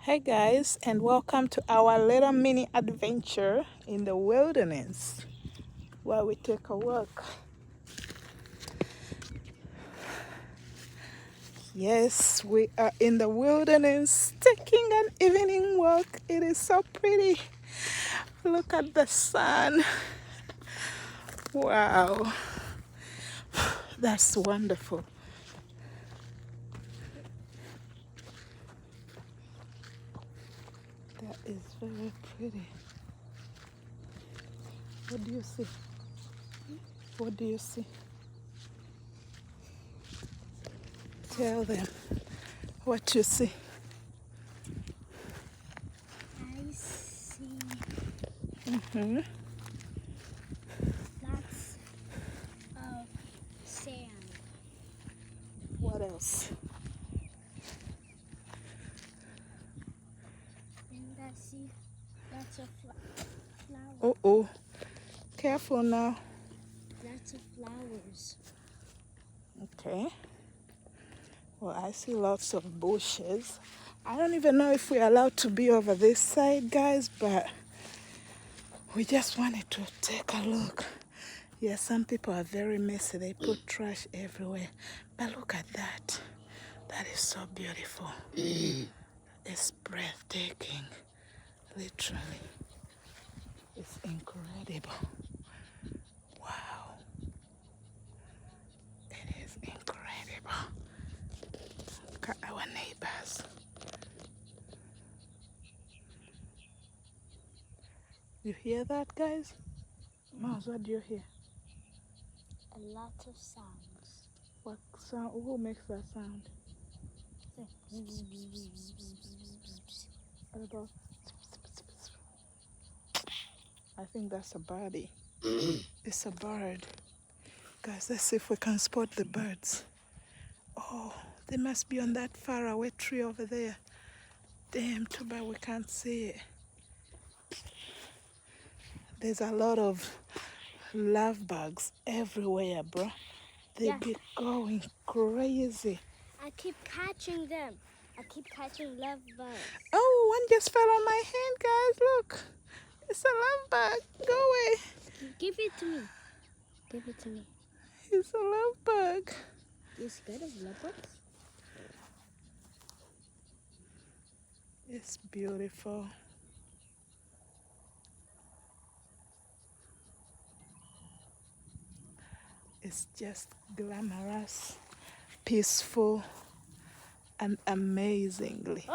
Hey guys, and welcome to our little mini adventure in the wilderness where we take a walk. Yes, we are in the wilderness taking an evening walk. It is so pretty. Look at the sun. Wow, that's wonderful. That is very pretty. What do you see? What do you see? Tell them what you see. I see Mm-hmm. lots of sand. What else? And I see lots of flowers. Oh, careful now. Lots of flowers. Okay. Well, I see lots of bushes. I don't even know if we're allowed to be over this side, guys, but we just wanted to take a look. Yeah, some people are very messy. They put trash everywhere. But look at that. That is so beautiful. It's breathtaking. Literally. It's incredible. Wow. It is incredible. Look at our neighbors. You hear that, guys? Mouse, what do you hear? A lot of sounds. What sound? Who makes that sound? What about? I think that's a birdie. It's a bird. Guys, let's see if we can spot the birds. Oh, they must be on that far away tree over there. Damn, too bad we can't see it. There's a lot of lovebirds everywhere, bro. They Yeah. be going crazy. I keep catching them. I keep catching lovebirds. Oh, one just fell on my hand, guys. Look. It's a lovebird. Go away. Give it to me. Give it to me. It's a lovebird. You scared of lovebirds? It's beautiful. It's just glamorous, peaceful, and amazingly